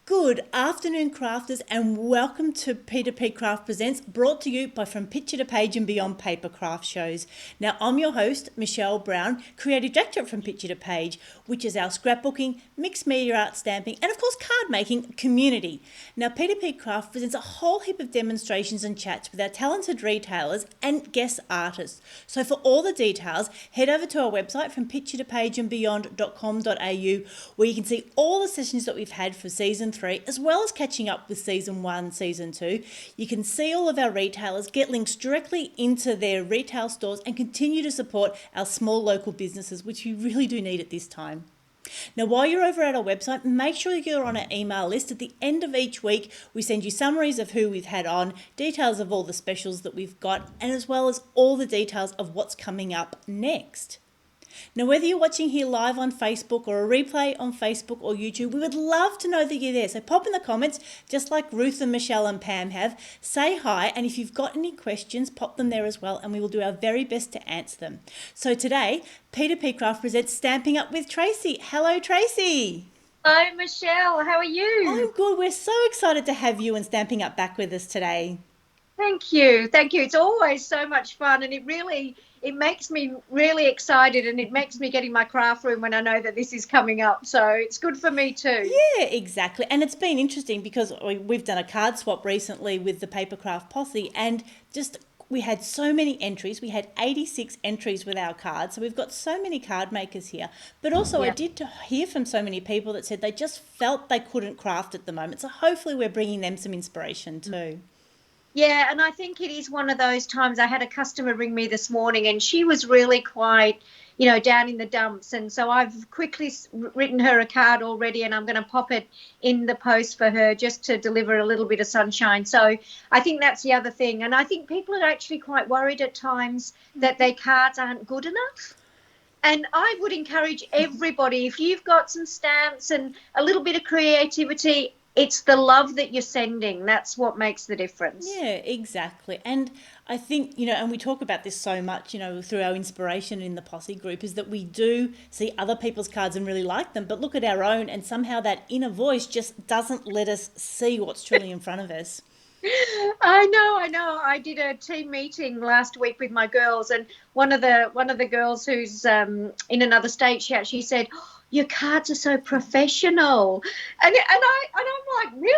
Good afternoon, crafters, and welcome to P2PCrafts Presents, brought to you by From Picture to Page and Beyond Papercraft shows. Now, I'm your host, Michelle Brown, Creative Director From Picture to Page, which is our scrapbooking, mixed media art stamping, and of course card making community. Now, P2PCraft presents a whole heap of demonstrations and chats with our talented retailers and guest artists. So for all the details, head over to our website, fromPictureToPageAndBeyond.com.au, where you can see all the sessions that we've had for Season 3, as well as catching up with Season 1, Season 2. You can see all of our retailers, get links directly into their retail stores, and continue to support our small local businesses, which we really do need at this time. Now, while you're over at our website, make sure you're on our email list. At the end of each week, we send you summaries of who we've had on, details of all the specials that we've got, and as well as all the details of what's coming up next. Now, whether you're watching here live on Facebook or a replay on Facebook or YouTube, we would love to know that you're there. So pop in the comments, just like Ruth and Michelle and Pam have. Say hi, and if you've got any questions, pop them there as well, and we will do our very best to answer them. So today, P2PCraft presents Stamping Up with Tracy. Hello, Tracy. Hi, Michelle. How are you? I'm good. We're so excited to have you and Stamping Up back with us today. Thank you. Thank you. It's always so much fun, and it makes me really excited, and it makes me get in my craft room when I know that this is coming up. So it's good for me too. Yeah, exactly. And it's been interesting because we've done a card swap recently with the Papercraft Posse, and we had so many entries. We had 86 entries with our cards. So we've got so many card makers here. But also I did hear from so many people that said they just felt they couldn't craft at the moment. So hopefully we're bringing them some inspiration too. Yeah, and I think it is one of those times. I had a customer ring me this morning, and she was really quite, down in the dumps. And so I've quickly written her a card already, and I'm going to pop it in the post for her just to deliver a little bit of sunshine. So I think that's the other thing. And I think people are actually quite worried at times that their cards aren't good enough. And I would encourage everybody, if you've got some stamps and a little bit of creativity, it's the love that you're sending. That's what makes the difference. Yeah, exactly. And I think, and we talk about this so much, through our inspiration in the Posse group, is that we do see other people's cards and really like them, but look at our own, and somehow that inner voice just doesn't let us see what's truly in front of us. I know. I did a team meeting last week with my girls, and one of the girls who's in another state, she actually said, "Oh, your cards are so professional," and I'm like, really?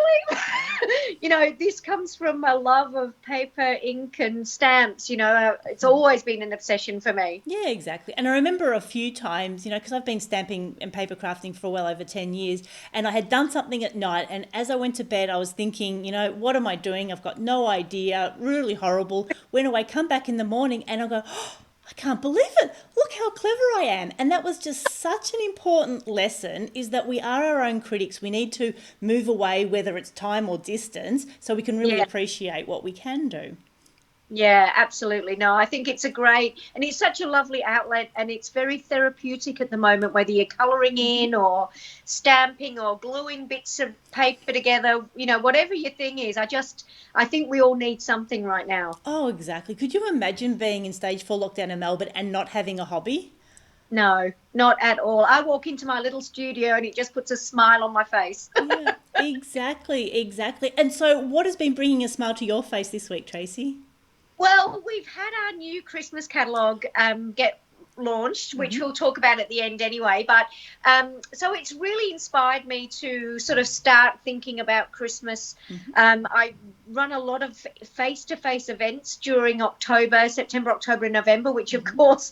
This comes from a love of paper, ink, and stamps. It's always been an obsession for me. Yeah, exactly. And I remember a few times, because I've been stamping and paper crafting for well over 10 years, and I had done something at night, and as I went to bed, I was thinking, what am I doing? I've got no idea, really horrible. Went away, come back in the morning, and I go, oh, I can't believe it. Look how clever I am. And that was just such an important lesson, is that we are our own critics. We need to move away, whether it's time or distance, so we can really appreciate what we can do. Yeah, absolutely. No, I think it's and it's such a lovely outlet, and it's very therapeutic at the moment, whether you're colouring in or stamping or gluing bits of paper together, whatever your thing is. I think we all need something right now. Oh, exactly. Could you imagine being in stage 4 lockdown in Melbourne and not having a hobby? No, not at all. I walk into my little studio and it just puts a smile on my face. Yeah, exactly. And so what has been bringing a smile to your face this week, Tracy? Well, we've had our new Christmas catalogue get launched, which we'll talk about at the end anyway. But so it's really inspired me to sort of start thinking about Christmas. I run a lot of face-to-face events during September, October, and November, which of course,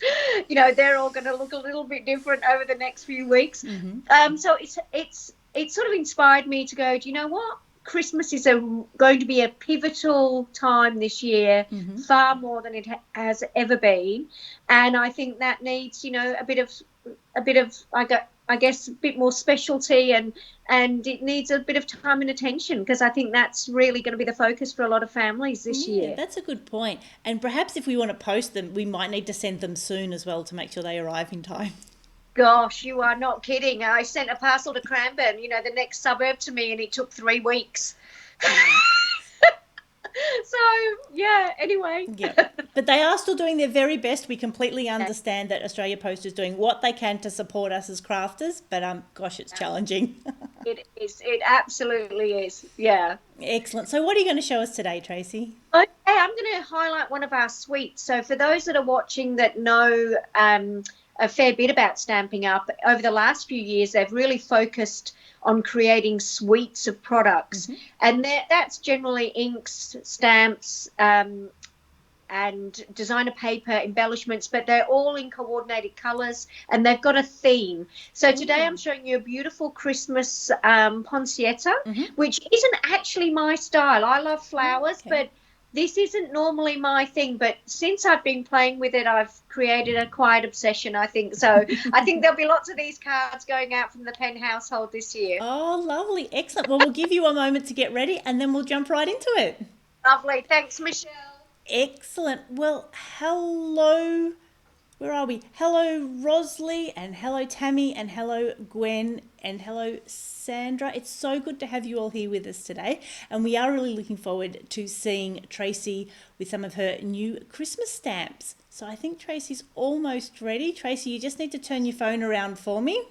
they're all going to look a little bit different over the next few weeks. So it's sort of inspired me to go, do you know what? Christmas is going to be a pivotal time this year, far more than it has ever been, and I think that needs, a bit of, I guess, a bit more specialty, and it needs a bit of time and attention, because I think that's really going to be the focus for a lot of families this year. That's a good point. And perhaps if we want to post them, we might need to send them soon as well to make sure they arrive in time. Gosh, you are not kidding. I sent a parcel to Cranbourne, the next suburb to me, and it took 3 weeks. So, yeah, anyway. Yeah. But they are still doing their very best. We completely understand that Australia Post is doing what they can to support us as crafters, but gosh, it's challenging. It is. It absolutely is. Yeah. Excellent. So what are you going to show us today, Tracy? Okay, I'm going to highlight one of our suites. So for those that are watching that know a fair bit about Stampin' Up, over the last few years, they've really focused on creating suites of products. And that's generally inks, stamps, and designer paper embellishments, but they're all in coordinated colors and they've got a theme. So today I'm showing you a beautiful Christmas Poinsettia, which isn't actually my style. I love flowers, but this isn't normally my thing. But since I've been playing with it, I've created a quiet obsession, I think. So I think there'll be lots of these cards going out from the Penn household this year. Oh, lovely. Excellent. Well, we'll give you a moment to get ready and then we'll jump right into it. Lovely. Thanks, Michelle. Excellent. Well, hello. Where are we? Hello, Rosalie, and hello, Tammy, and hello, Gwen, and hello, Sandra. It's so good to have you all here with us today. And we are really looking forward to seeing Tracy with some of her new Christmas stamps. So I think Tracy's almost ready. Tracy, you just need to turn your phone around for me.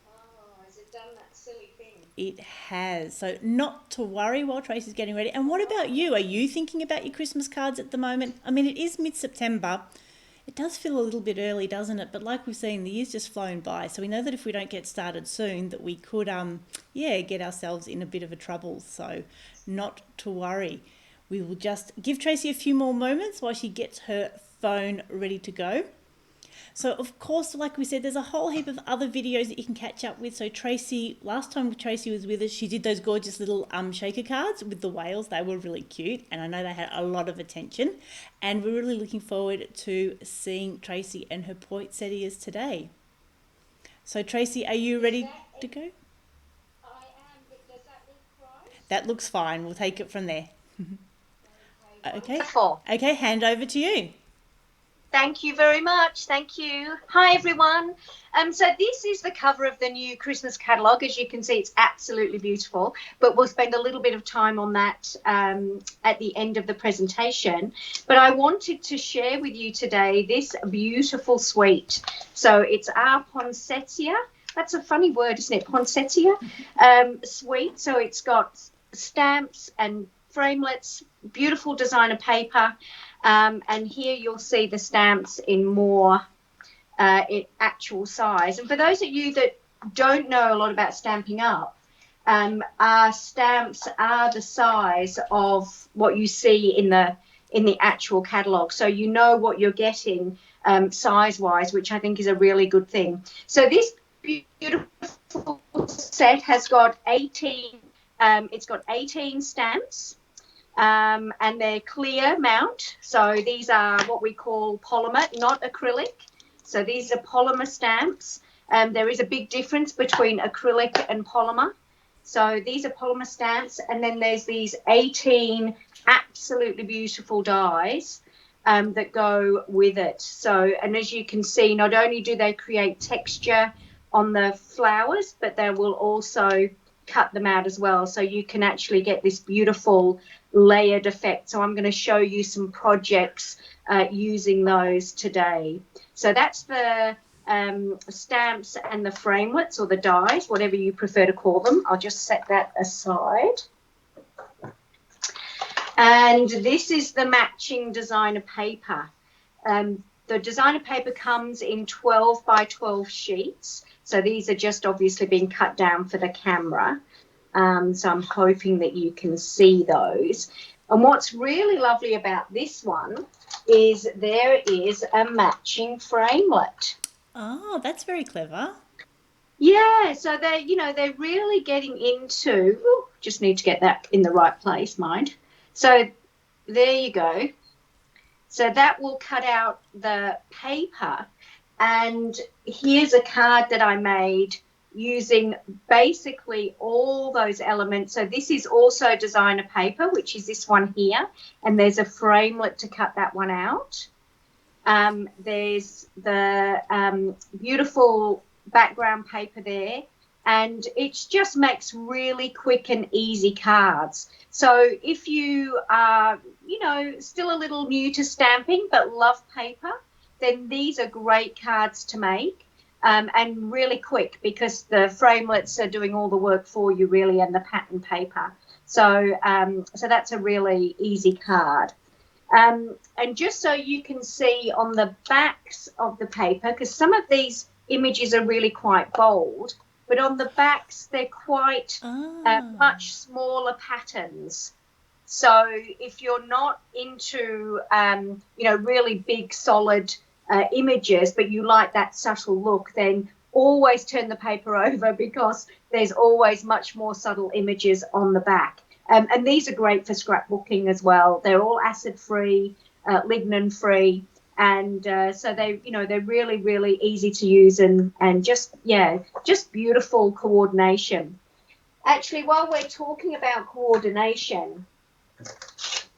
Oh, has it done that silly thing? It has. So not to worry while Tracy's getting ready. And what about you? Are you thinking about your Christmas cards at the moment? I mean, it is mid-September. It does feel a little bit early, doesn't it? But like we've seen, the year's just flown by. So we know that if we don't get started soon, that we could, get ourselves in a bit of a trouble. So not to worry. We will just give Tracy a few more moments while she gets her phone ready to go. So, of course, like we said, there's a whole heap of other videos that you can catch up with. So Tracy, last time Tracy was with us, she did those gorgeous little shaker cards with the whales. They were really cute, and I know they had a lot of attention. And we're really looking forward to seeing Tracy and her poinsettias today. So, Tracy, are you ready to go? I am, but does that look right? That looks fine. We'll take it from there. Okay. Wonderful. Okay, hand over to you. Thank you very much. Thank you. Hi, everyone. So this is the cover of the new Christmas catalogue. As you can see, it's absolutely beautiful, but we'll spend a little bit of time on that at the end of the presentation. But I wanted to share with you today this beautiful suite. So it's our Poinsettia. That's a funny word, isn't it? Poinsettia suite. So it's got stamps and framelits, beautiful designer paper. And here you'll see the stamps in more in actual size. And for those of you that don't know a lot about Stampin' Up, our stamps are the size of what you see in the actual catalogue. So you know what you're getting size-wise, which I think is a really good thing. So this beautiful set has got 18. It's got 18 stamps. And they're clear mount. So these are what we call polymer, not acrylic. So these are polymer stamps. There is a big difference between acrylic and polymer. So these are polymer stamps. And then there's these 18 absolutely beautiful dies that go with it. So, and as you can see, not only do they create texture on the flowers, but they will also cut them out as well. So you can actually get this beautiful layered effect. So I'm going to show you some projects using those today. So that's the stamps and the framelits or the dies, whatever you prefer to call them. I'll just set that aside. And this is the matching designer paper. The designer paper comes in 12 by 12 sheets. So these are just obviously being cut down for the camera. So I'm hoping that you can see those. And what's really lovely about this one is there is a matching framelit. Oh, that's very clever. Yeah, so they're really getting into, just need to get that in the right place, mind. So there you go. So that will cut out the paper. And here's a card that I made using basically all those elements. So this is also designer paper, which is this one here. And there's a framelit to cut that one out. There's the beautiful background paper there. And it just makes really quick and easy cards. So if you are, still a little new to stamping but love paper, then these are great cards to make. and really quick because the framelits are doing all the work for you really, and the pattern paper. So so that's a really easy card. And just so you can see on the backs of the paper, because some of these images are really quite bold, but on the backs they're quite much smaller patterns. So if you're not into, really big solid images, but you like that subtle look, then always turn the paper over because there's always much more subtle images on the back. And these are great for scrapbooking as well. They're all acid-free, lignin-free, and so they're really, really easy to use and just beautiful coordination. Actually, while we're talking about coordination,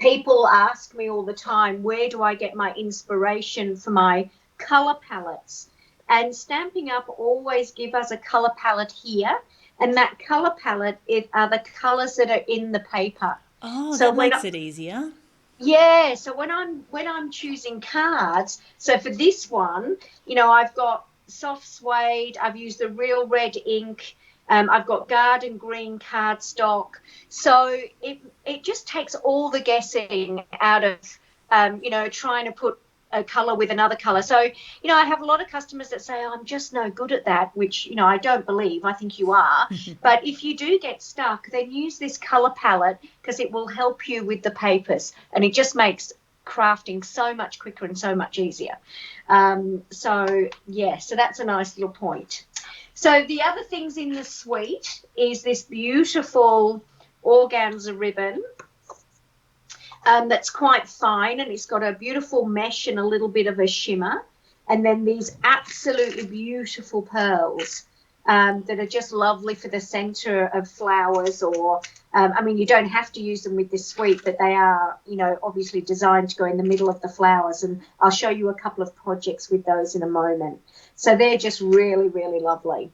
people ask me all the time, where do I get my inspiration for my color palettes? And Stampin' Up always give us a color palette here, and that color palette are the colors that are in the paper. Oh, so that makes it easier. Yeah, so when I'm choosing cards, so for this one, I've got soft suede, I've used the real red ink, I've got garden green cardstock. So it just takes all the guessing out of, trying to put a colour with another colour. So, I have a lot of customers that say, I'm just no good at that, which, I don't believe. I think you are. But if you do get stuck, then use this colour palette because it will help you with the papers. And it just makes crafting so much quicker and so much easier. So that's a nice little point. So the other things in the suite is this beautiful organza ribbon that's quite fine, and it's got a beautiful mesh and a little bit of a shimmer, and then these absolutely beautiful pearls that are just lovely for the center of flowers, or you don't have to use them with this suite, but they are obviously designed to go in the middle of the flowers, and I'll show you a couple of projects with those in a moment. So they're just really, really lovely.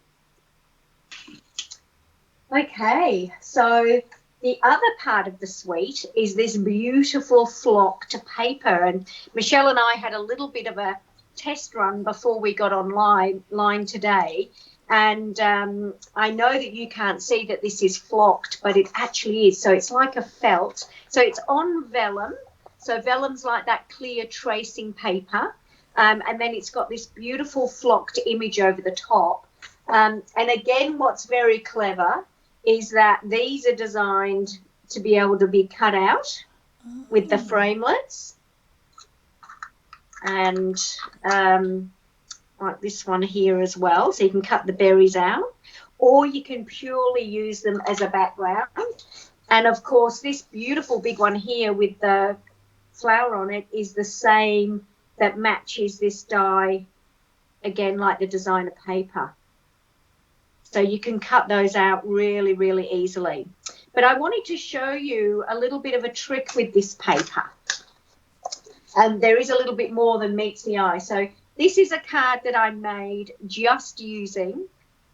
Okay, so the other part of the suite is this beautiful flocked paper, and Michelle and I had a little bit of a test run before we got online today, and I know that you can't see that this is flocked, but it actually is. So it's like a felt. So it's on vellum. So vellum's like that clear tracing paper, and then it's got this beautiful flocked image over the top. And again, what's very clever is that these are designed to be able to be cut out with the framelits. And like this one here as well, so you can cut the berries out, or you can purely use them as a background. And of course, this beautiful big one here with the flower on it is the same that matches this die, again, like the designer paper. So you can cut those out really, really easily. But I wanted to show you a little bit of a trick with this paper. And there is a little bit more than meets the eye. So this is a card that I made just using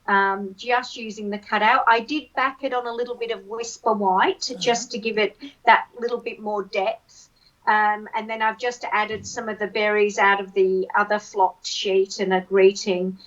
the cutout. I did back it on a little bit of Whisper White just to give it that little bit more depth. And then I've just added some of the berries out of the other flocked sheet and a greeting.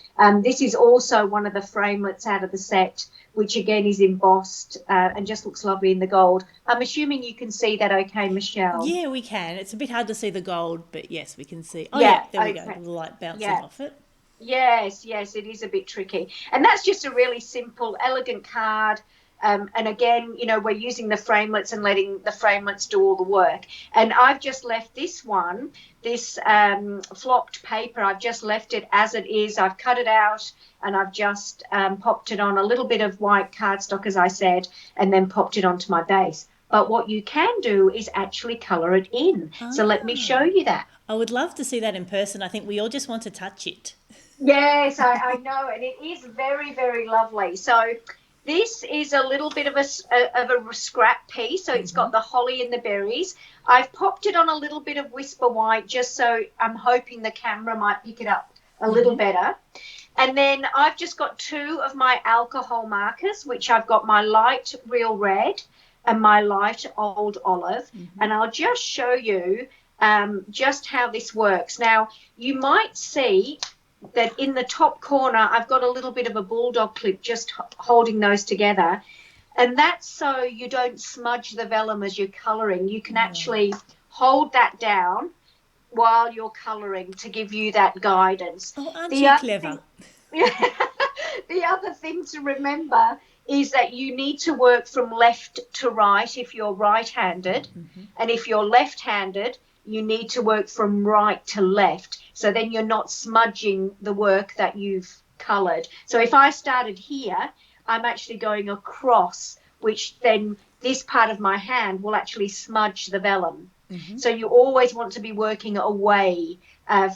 This is also one of the framelits out of the set, which again is embossed and just looks lovely in the gold. I'm assuming you can see that okay, Michelle? Yeah, we can. It's a bit hard to see the gold, but yes, we can see. Oh yeah, there we go. The light bouncing off it. Yes, it is a bit tricky. And that's just a really simple, elegant card. And again, we're using the framelits and letting the framelits do all the work. And I've just left this one, this flocked paper, I've just left it as it is. I've cut it out and I've just popped it on a little bit of white cardstock, as I said, and then popped it onto my base. But what you can do is actually colour it in. So let me show you that. I would love to see that in person. I think we all just want to touch it. Yes, I know. And it is very, very lovely. So this is a little bit of a scrap piece, so it's got the holly and the berries. I've popped it on a little bit of Whisper White just so I'm hoping the camera might pick it up a little better. And then I've just got two of my alcohol markers, which I've got my light real red and my light old olive. And I'll just show you just how this works. Now, you might see that in the top corner I've got a little bit of a bulldog clip just holding those together, and that's so you don't smudge the vellum as you're colouring. You can actually hold that down while you're colouring to give you that guidance. Oh, aren't The you other clever? thing, the other thing to remember is that you need to work from left to right if you're right-handed, and if you're left-handed, you need to work from right to left. So then you're not smudging the work that you've coloured. So if I started here, I'm actually going across, which then this part of my hand will actually smudge the vellum. So you always want to be working away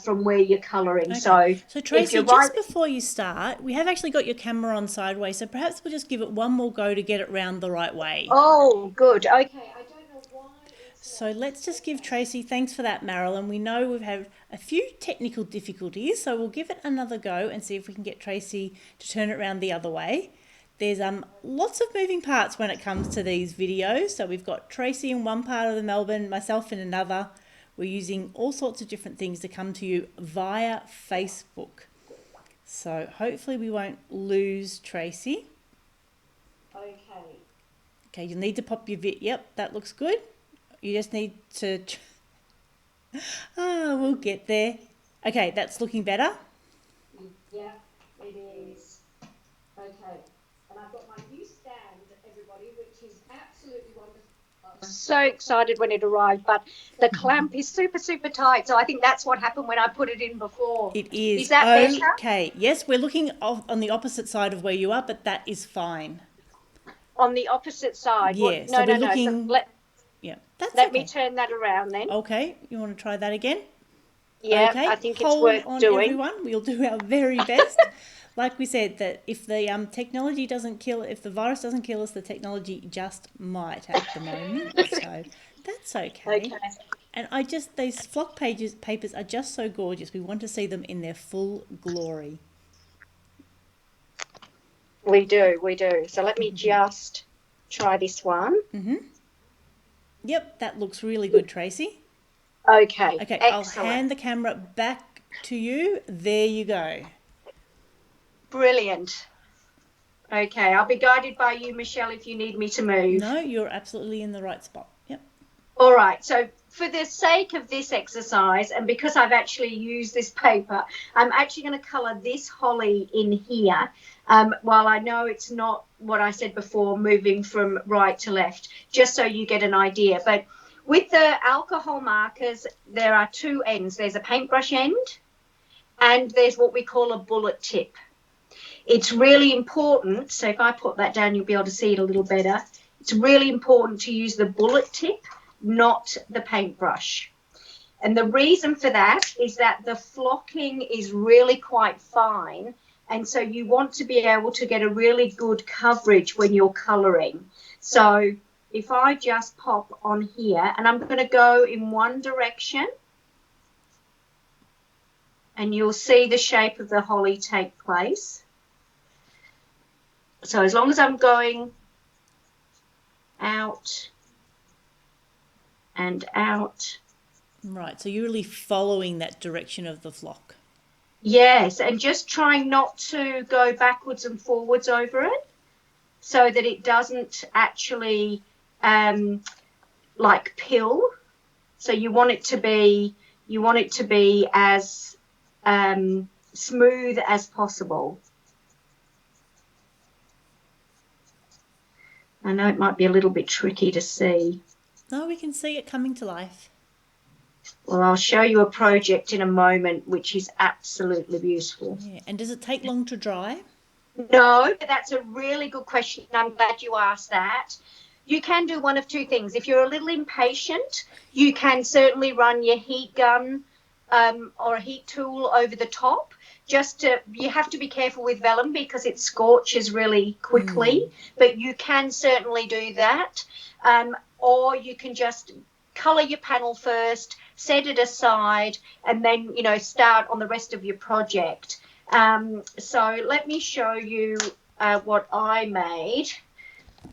from where you're colouring. Okay. So if Tracy, you're right, just before you start, we have actually got your camera on sideways, so perhaps we'll just give it one more go to get it round the right way. oh, good. Okay, I don't know why it's So not. let's just give Tracy, thanks for that, Marilyn. We know we've had a few technical difficulties, so we'll give it another go and see if we can get Tracy to turn it around the other way. There's lots of moving parts when it comes to these videos. So we've got Tracy in one part of the Melbourne, myself in another. We're using all sorts of different things to come to you via Facebook. So hopefully we won't lose Tracy. Okay. Okay, you'll need to pop your yep, that looks good. You just need to, we'll get there. Okay, that's looking better. Yeah, it is. Okay. And I've got my new stand, everybody, which is absolutely wonderful. I was so excited when it arrived, but the clamp is super, super tight. So I think that's what happened when I put it in before. It is. Is that better? Okay, yes, we're looking on the opposite side of where you are, but that is fine. On the opposite side? Yeah, What? so No, we're no, no. So looking, yeah, that's let me okay. turn that around then. Okay, you want to try that again? Yeah, I Okay, think it's hold worth on doing. everyone. We'll do our very best. Like we said, that if the technology doesn't kill, if the virus doesn't kill us, the technology just might at the moment. So that's okay. Okay. And these flock papers are just so gorgeous. We want to see them in their full glory. We do, we do. So let me just try this one. Yep, that looks really good, Tracy. Okay, Okay, excellent. I'll hand the camera back to you. There you go. Brilliant. Okay, I'll be guided by you, Michelle, if you need me to move. No, you're absolutely in the right spot. Yep. All right, so for the sake of this exercise, and because I've actually used this paper, I'm actually going to colour this holly in here, while I know it's not what I said before, moving from right to left, just so you get an idea. But with the alcohol markers, there are two ends. There's a paintbrush end, and there's what we call a bullet tip. It's really important, so if I put that down, you'll be able to see it a little better. It's really important to use the bullet tip, not the paintbrush. And the reason for that is that the flocking is really quite fine, and so you want to be able to get a really good coverage when you're colouring. So if I just pop on here, and I'm going to go in one direction, and you'll see the shape of the holly take place. So as long as I'm going out and out. Right, so you're really following that direction of the flock. Yes, and just trying not to go backwards and forwards over it so that it doesn't actually like pill. So you want it to be as smooth as possible. I know it might be a little bit tricky to see. No, we can see it coming to life. Well, I'll show you a project in a moment, which is absolutely beautiful. Yeah, and does it take long to dry? No, but that's a really good question. I'm glad you asked that. You can do one of two things. If you're a little impatient, you can certainly run your heat gun or a heat tool over the top. You have to be careful with vellum because it scorches really quickly, but you can certainly do that. Or you can just colour your panel first, set it aside, and then, start on the rest of your project. So let me show you what I made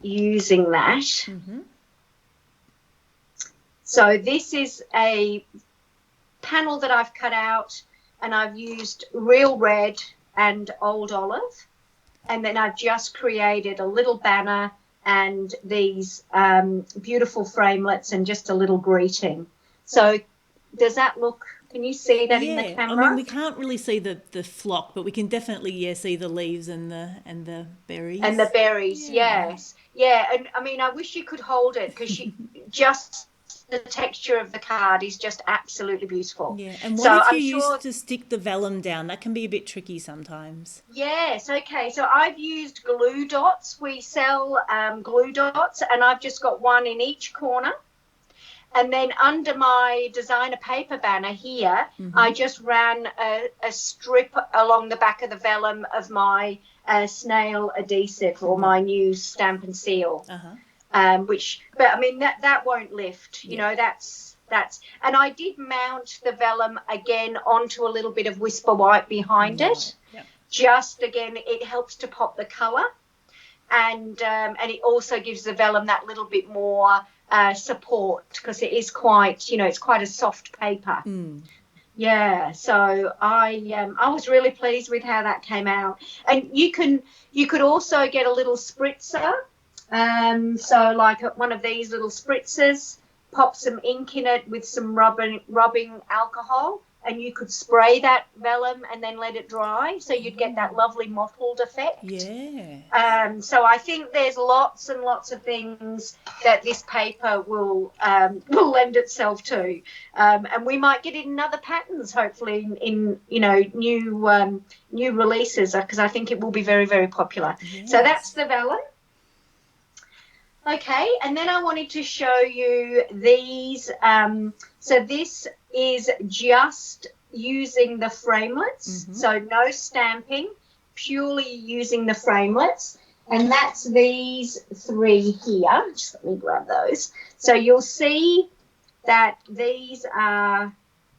using that. So this is a panel that I've cut out and I've used real red and old olive, and then I've just created a little banner and these beautiful framelets and just a little greeting. So does that look, can you see that in the Yeah, I camera? mean, we can't really see the flock, but we can definitely see the leaves and the berries. And the berries, yes. Yeah, and I mean, I wish you could hold it because just the texture of the card is just absolutely beautiful. Yeah, and what So if you I'm sure, used to stick the vellum down? That can be a bit tricky sometimes. yes, okay. So I've used glue dots. We sell glue dots, and I've just got one in each corner. And then under my designer paper banner here, I just ran a strip along the back of the vellum of my snail adhesive or my new stamp and seal. But I mean, that won't lift, you know, that's, and I did mount the vellum again onto a little bit of Whisper White behind it. Just again, it helps to pop the colour. And it also gives the vellum that little bit more support because it is quite, you know, it's quite a soft paper. Yeah, so I was really pleased with how that came out. And you could also get a little spritzer, so like one of these little spritzers, pop some ink in it with some rubbing alcohol, and you could spray that vellum and then let it dry, so you'd get that lovely mottled effect. Yeah. So I think there's lots and lots of things that this paper will lend itself to, and we might get it in other patterns, hopefully in you know new releases, because I think it will be very, very popular. Yes. So that's the vellum. Okay, and then I wanted to show you these. So this is just using the framelets, so no stamping, purely using the framelets. And that's these three here. Just let me grab those. So you'll see that these are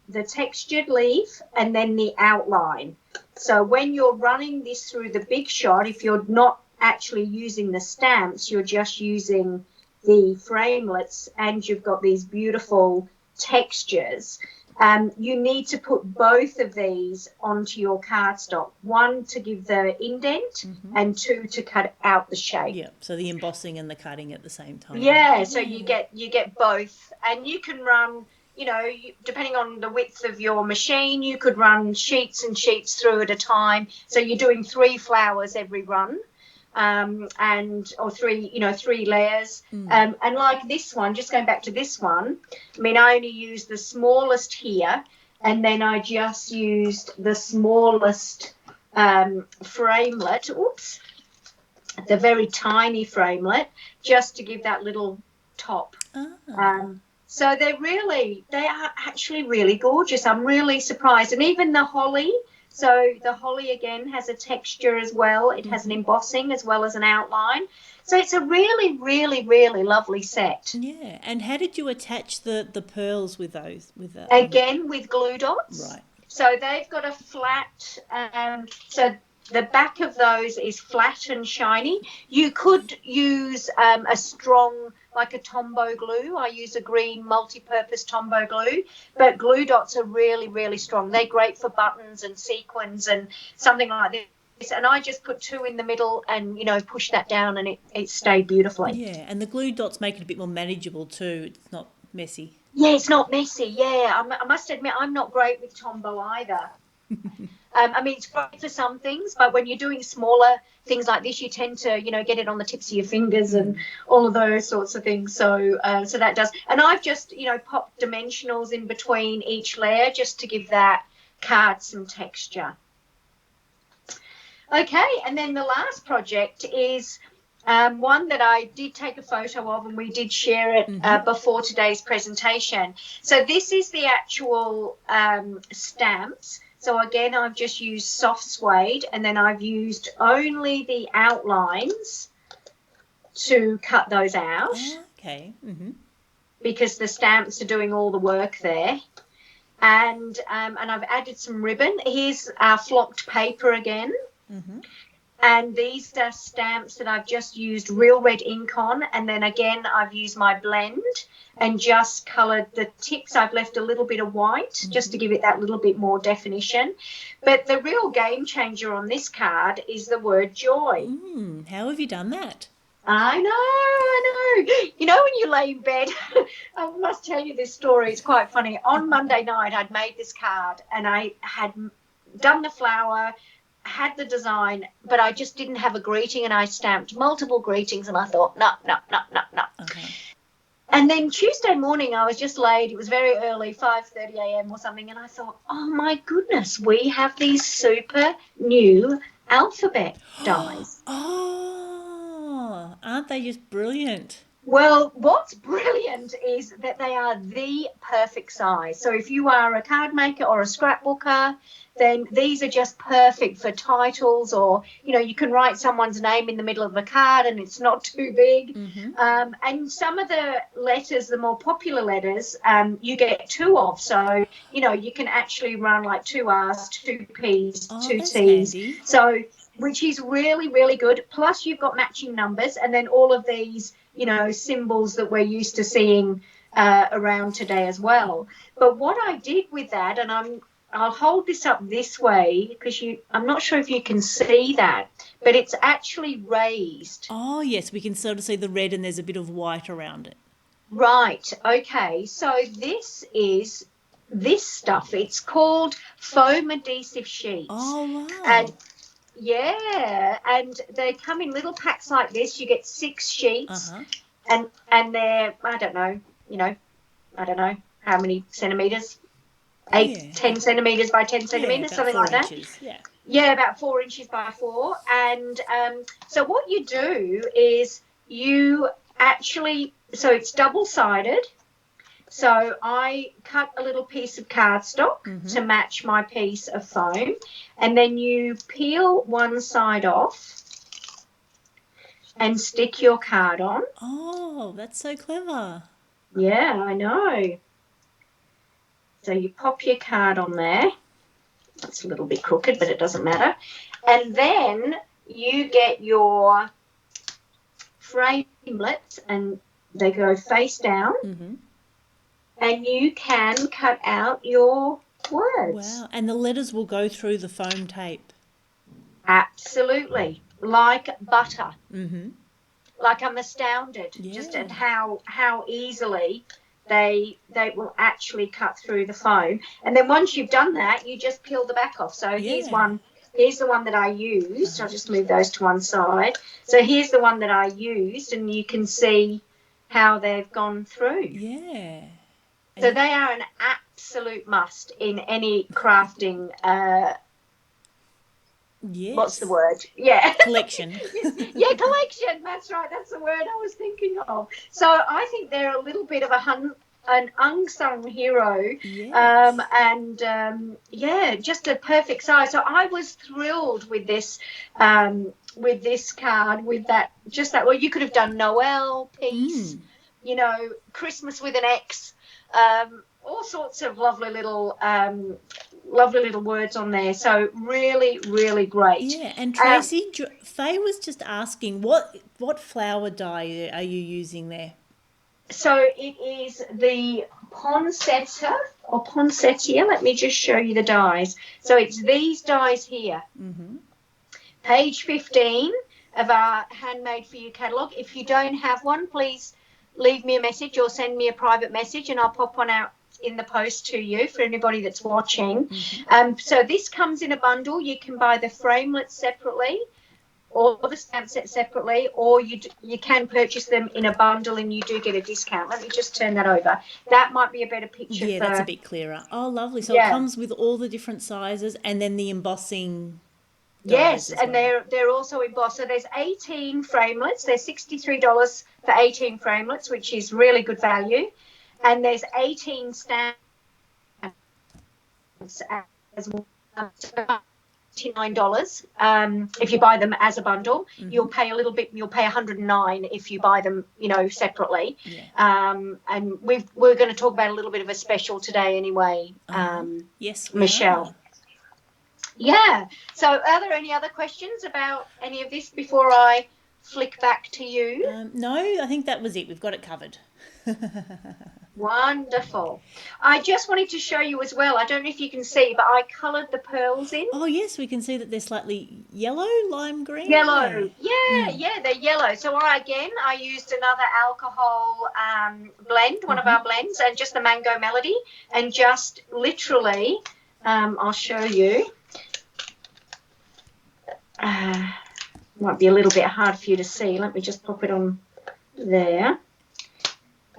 the textured leaf and then the outline. So when you're running this through the big shot, if you're not actually using the stamps, you're just using the framelets and you've got these beautiful textures. You need to put both of these onto your cardstock, one to give the indent and two to cut out the shape. Yeah, so the embossing and the cutting at the same time. Yeah, so you get both, and you can run, you know, depending on the width of your machine, you could run sheets and sheets through at a time. So you're doing 3 flowers every run. Or three layers. And like this one, just going back to this one, I mean, I only used the smallest here, and then I just used the smallest framelet, the very tiny framelet, just to give that little top. So they are actually really gorgeous. I'm really surprised. And even the holly, so the holly again has a texture as well. It has an embossing as well as an outline. So it's a really, really, really lovely set. Yeah. And how did you attach the pearls with those? Again, with glue dots. Right. So they've got a flat, so the back of those is flat and shiny. You could use a strong, like a Tombow glue. I use a green multi-purpose Tombow glue, but glue dots are really, really strong. They're great for buttons and sequins and something like this. And I just put 2 in the middle and, you know, push that down, and it stayed beautifully. Yeah, and the glue dots make it a bit more manageable too. It's not messy. Yeah, it's not messy. Yeah, I must admit I'm not great with Tombow either. I mean, it's great for some things, but when you're doing smaller things like this, you tend to, you know, get it on the tips of your fingers and all of those sorts of things. So that does. And I've just, you know, popped dimensionals in between each layer just to give that card some texture. Okay, and then the last project is one that I did take a photo of, and we did share it before today's presentation. So this is the actual stamps. So again, I've just used soft suede, and then I've used only the outlines to cut those out. Okay. Because the stamps are doing all the work there. And I've added some ribbon. Here's our flocked paper again. And these are stamps that I've just used real red ink on, and then again I've used my blend and just coloured the tips. I've left a little bit of white just to give it that little bit more definition. But the real game changer on this card is the word joy. How have you done that? I know. You know, when you lay in bed, I must tell you this story. It's quite funny. On Monday night, I'd made this card and I had done the flower, had the design, but I just didn't have a greeting, and I stamped multiple greetings, and I thought, no. And then Tuesday morning, I was just laid. It was very early, 5:30 a.m. or something, and I thought, oh, my goodness, we have these super new alphabet dies. Oh, aren't they just brilliant? Well, what's brilliant is that they are the perfect size. So if you are a card maker or a scrapbooker, then these are just perfect for titles, or, you know, you can write someone's name in the middle of a card and it's not too big. And some of the letters, the more popular letters, you get two of. So, you know, you can actually run like two R's, two P's, two that's T's. handy. So, which is really, really good. Plus you've got matching numbers, and then all of these, you know, symbols that we're used to seeing around today as well. But what I did with that, and I'll hold this up this way because I'm not sure if you can see that, but it's actually raised. Oh, yes, we can sort of see the red and there's a bit of white around it. Right, okay. So this is this stuff. It's called foam adhesive sheets. Oh, wow. And yeah, and they come in little packs like this. You get 6 sheets, and they're, I don't know how many centimetres, 10 centimetres by 10 centimetres, something like that. Inches, yeah, about 4 inches by 4. And so what you do is you actually, so it's double-sided. So I cut a little piece of cardstock to match my piece of foam, and then you peel one side off and stick your card on. Oh, that's so clever. Yeah, I know. So you pop your card on there. It's a little bit crooked, but it doesn't matter. And then you get your framelits, and they go face down. And you can cut out your words. Wow, and the letters will go through the foam tape. Absolutely, like butter. Like, I'm astounded just at how easily they will actually cut through the foam. And then once you've done that, you just peel the back off. So here's one. Here's the one that I used. I'll just move those to one side. So here's the one that I used, and you can see how they've gone through. Yeah. So they are an absolute must in any crafting, what's the word? Yeah. Collection. Yeah, collection. That's right. That's the word I was thinking of. So I think they're a little bit of an unsung hero. Just a perfect size. So I was thrilled with this card, with that, well, you could have done Noel, peace, you know, Christmas with an X. All sorts of lovely little words on there. So really, really great. Yeah, and Tracy, Faye was just asking, what flower dye are you using there? So it is the Poinsettia or Poinsettia. Let me just show you the dies. So it's these dies here. Page 15 of our Handmade for You catalogue. If you don't have one, please leave me a message or send me a private message, and I'll pop one out in the post to you for anybody that's watching. So this comes in a bundle. You can buy the framelits separately or the stamp set separately, or you can purchase them in a bundle and you do get a discount. Let me just turn that over. That might be a better picture. Yeah, that's a bit clearer. Oh, lovely. So it comes with all the different sizes and then the embossing. Yes, and they're also embossed. So there's 18 framelits. There's $63 for 18 framelits, which is really good value. And there's 18 stamps as well. $99 if you buy them as a bundle. You'll pay a little bit. You'll pay $109 if you buy them, you know, separately. And we're going to talk about a little bit of a special today anyway. Yes, Michelle. Yeah. So are there any other questions about any of this before I flick back to you? No, I think that was it. We've got it covered. Wonderful. I just wanted to show you as well, I don't know if you can see, but I coloured the pearls in. Oh, yes, we can see that they're slightly yellow, lime green. Yellow. Yeah, they're yellow. So I used another alcohol blend, one of our blends, and just the Mango Melody, and just literally, I'll show you. Might be a little bit hard for you to see. Let me just pop it on there.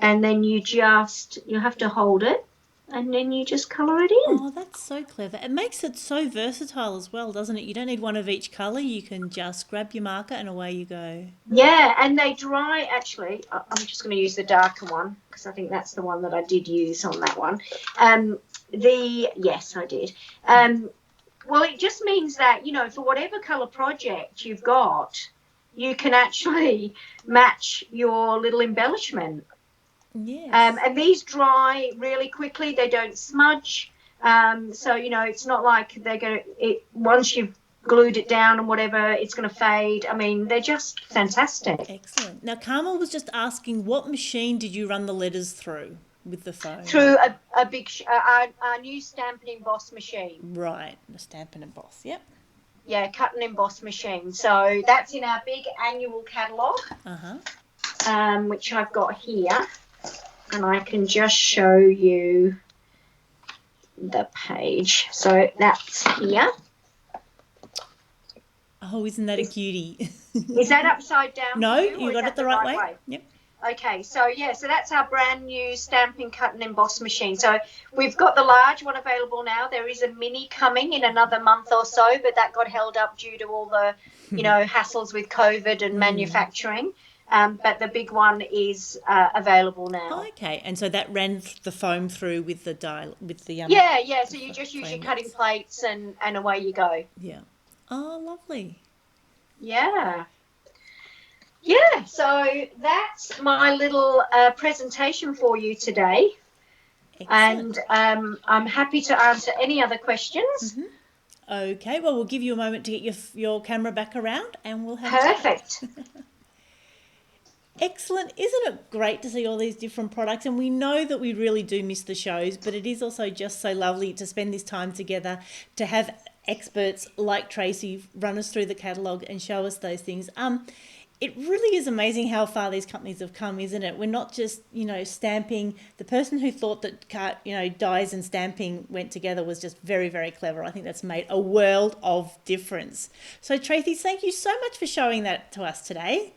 And then you have to hold it, and then you just colour it in. Oh, that's so clever. It makes it so versatile as well, doesn't it? You don't need one of each colour. You can just grab your marker and away you go. Yeah, and they dry, actually. I'm just going to use the darker one because I think that's the one that I did use on that one. Yes, I did. Well, it just means that, for whatever colour project you've got, you can actually match your little embellishment. Yes. And these dry really quickly. They don't smudge. So, it's not like they're going to, once you've glued it down and whatever, it's going to fade. I mean, they're just fantastic. Excellent. Now, Carmel was just asking, what machine did you run the letters through with the foam? Through a big, our new stamp and emboss machine. Right, the stamp and emboss, yep. Yeah, cut and emboss machine. So that's in our big annual catalogue, which I've got here. And I can just show you the page. So that's here. Oh, isn't that a cutie? Is that upside down? No, you got it the right way. Yep. Okay, so that's our brand new stamping, cut and emboss machine. So we've got the large one available now. There is a mini coming in another month or so, but that got held up due to all the, hassles with COVID and manufacturing. But the big one is available now. Oh, okay, and so that ran the foam through with the dial with the yeah. So you just use your cutting plates and away you go. Yeah. Oh, lovely. Yeah. Yeah. So that's my little presentation for you today. Excellent. And I'm happy to answer any other questions. Okay. Well, we'll give you a moment to get your camera back around, and we'll have perfect. Excellent. Isn't it great to see all these different products? And we know that we really do miss the shows, but it is also just so lovely to spend this time together, to have experts like Tracy run us through the catalogue and show us those things. It really is amazing how far these companies have come, isn't it? We're not just, stamping. The person who thought that, dyes and stamping went together was just very, very clever. I think that's made a world of difference. So, Tracy, thank you so much for showing that to us today.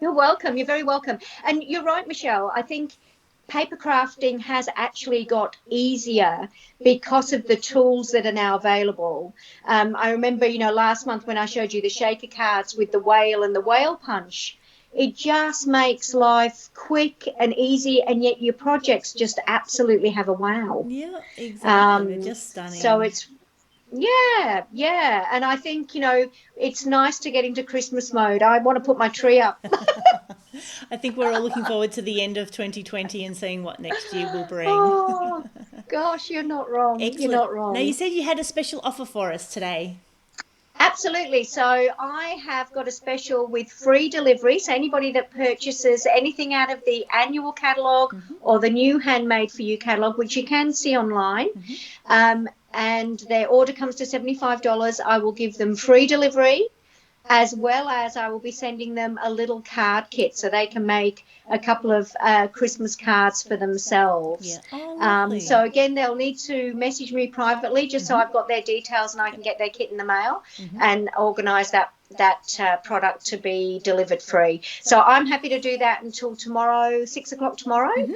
You're welcome. You're very welcome. And you're right, Michelle. I think paper crafting has actually got easier because of the tools that are now available. I remember, last month when I showed you the shaker cards with the whale and the whale punch, it just makes life quick and easy, and yet your projects just absolutely have a wow. Yeah, exactly. They're just stunning. So it's Yeah. And I think, it's nice to get into Christmas mode. I want to put my tree up. I think we're all looking forward to the end of 2020 and seeing what next year will bring. Oh, gosh, you're not wrong. Excellent. You're not wrong. Now, you said you had a special offer for us today. Absolutely. So I have got a special with free delivery. So anybody that purchases anything out of the annual catalogue or the new Handmade for You catalogue, which you can see online, and their order comes to $75, I will give them free delivery, as well as I will be sending them a little card kit so they can make a couple of Christmas cards for themselves. Yeah. Oh, lovely. So again, they'll need to message me privately just so I've got their details and I can get their kit in the mail and organise that product to be delivered free. So I'm happy to do that until tomorrow, 6 o'clock tomorrow.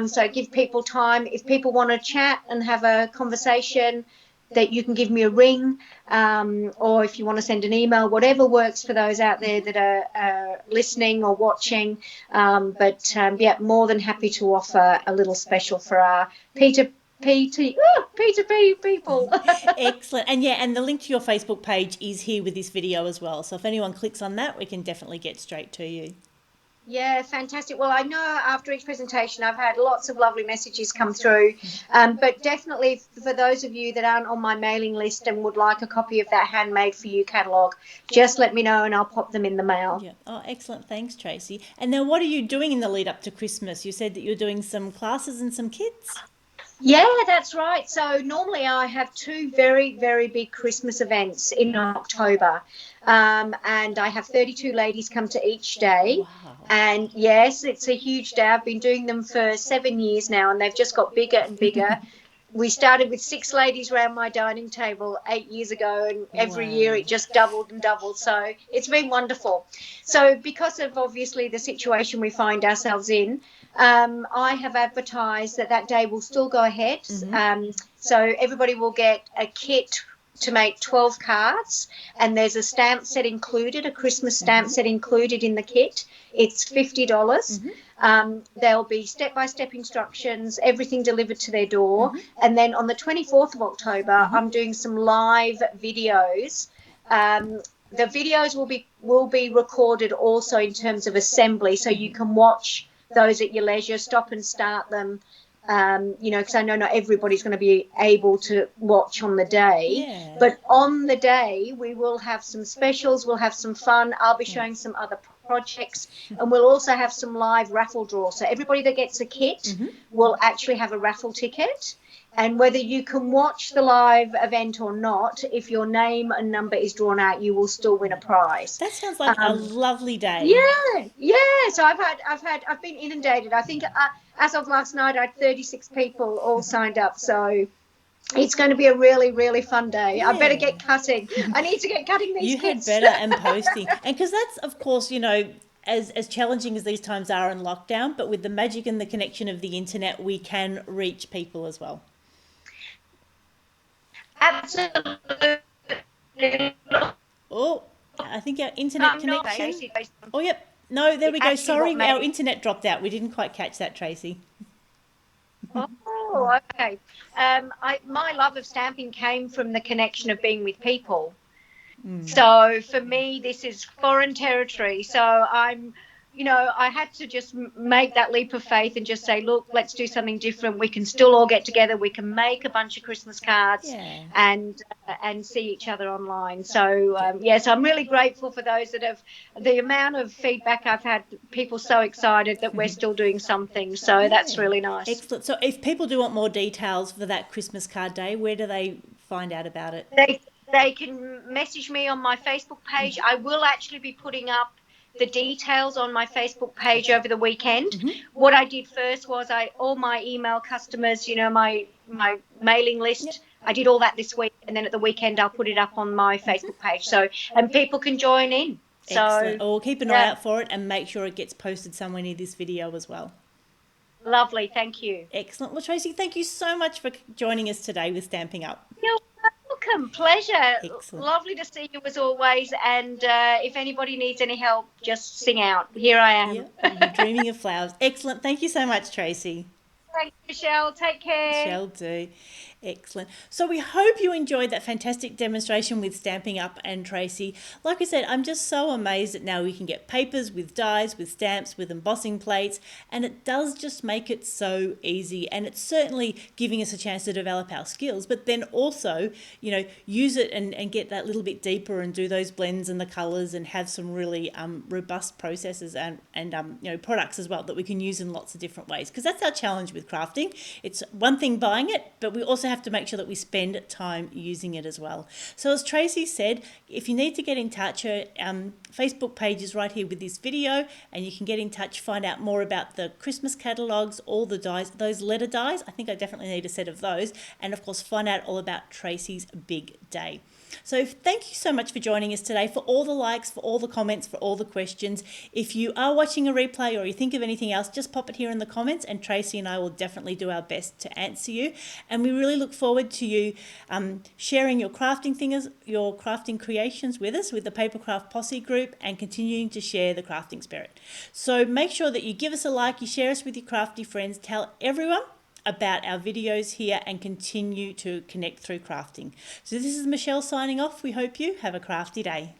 So give people time. If people want to chat and have a conversation, that you can give me a ring, or if you want to send an email, whatever works for those out there that are listening or watching. But more than happy to offer a little special for our P2P people. Excellent. And the link to your Facebook page is here with this video as well. So if anyone clicks on that, we can definitely get straight to you. Yeah, fantastic. Well, I know after each presentation I've had lots of lovely messages come through, but definitely for those of you that aren't on my mailing list and would like a copy of that Handmade for You catalogue, just let me know and I'll pop them in the mail. Yeah. Oh, excellent. Thanks, Tracy. And then what are you doing in the lead up to Christmas? You said that you're doing some classes and some kits? Yeah, that's right. So normally I have two very, very big Christmas events in October. And I have 32 ladies come to each day. Wow. And yes, it's a huge day. I've been doing them for 7 years now, and they've just got bigger and bigger. We started with 6 ladies around my dining table 8 years ago, and every year it just doubled and doubled. So it's been wonderful. So because of obviously the situation we find ourselves in, I have advertised that day will still go ahead. So everybody will get a kit to make 12 cards, and there's a stamp set included, a Christmas stamp set included in the kit. It's $50. There'll be step-by-step instructions, everything delivered to their door. And then on the 24th of October, I'm doing some live videos. The videos will be recorded also in terms of assembly, so you can watch those at your leisure, stop and start them. Because I know not everybody's going to be able to watch on the day. Yeah. But on the day, we will have some specials, we'll have some fun. I'll be showing some other projects, and we'll also have some live raffle draws. So everybody that gets a kit will actually have a raffle ticket. And whether you can watch the live event or not, if your name and number is drawn out, you will still win a prize. That sounds like a lovely day. Yeah. So I've been inundated. I think as of last night, I had 36 people all signed up. So it's going to be a really, really fun day. I better get cutting. I need to get cutting these kits. You had better, and posting. And because that's, of course, as challenging as these times are in lockdown, but with the magic and the connection of the internet, we can reach people as well. Absolutely. Oh, I think our internet connection. Oh, yep. No, there we go. Sorry, our internet dropped out. We didn't quite catch that, Tracy. Oh, okay. My love of stamping came from the connection of being with people. So for me, this is foreign territory. So I had to just make that leap of faith and just say, look, let's do something different. We can still all get together. We can make a bunch of Christmas cards and see each other online. So, so I'm really grateful for those that have, the amount of feedback I've had, people so excited that we're still doing something. So that's really nice. Excellent. So if people do want more details for that Christmas card day, where do they find out about it? They can message me on my Facebook page. I will actually be putting up the details on my Facebook page over the weekend. What I did first was all my email customers, my mailing list, I did all that this week, and then at the weekend I'll put it up on my Facebook page. So, and people can join in. Excellent. We'll keep an eye out for it and make sure it gets posted somewhere near this video as well. Lovely, thank you. Excellent. Well, Tracy, thank you so much for joining us today with Stamping Up. You're welcome. Pleasure. Excellent. Lovely to see you as always. And if anybody needs any help, just sing out. Here I am. You're dreaming of flowers. Excellent. Thank you so much, Tracy. Thanks, Michelle. Take care. Shall do. Excellent. So we hope you enjoyed that fantastic demonstration with Stamping Up and Tracy. Like I said, I'm just so amazed that now we can get papers with dies, with stamps, with embossing plates, and it does just make it so easy. And it's certainly giving us a chance to develop our skills, but then also, use it and get that little bit deeper and do those blends and the colours and have some really robust processes and products as well that we can use in lots of different ways. Because that's our challenge with crafting. It's one thing buying it, but we also have to make sure that we spend time using it as well. So as Tracy said, if you need to get in touch, her Facebook page is right here with this video, and you can get in touch, find out more about the Christmas catalogues, all the dies, those letter dies. I think I definitely need a set of those, and of course find out all about Tracy's big day. So thank you so much for joining us today, for all the likes, for all the comments, for all the questions. If you are watching a replay or you think of anything else, just pop it here in the comments and Tracy and I will definitely do our best to answer you. And we really look forward to you sharing your crafting things, your crafting creations with us, with the Papercraft Posse group, and continuing to share the crafting spirit. So make sure that you give us a like, you share us with your crafty friends, tell everyone about our videos here, and continue to connect through crafting. So this is Michelle signing off. We hope you have a crafty day.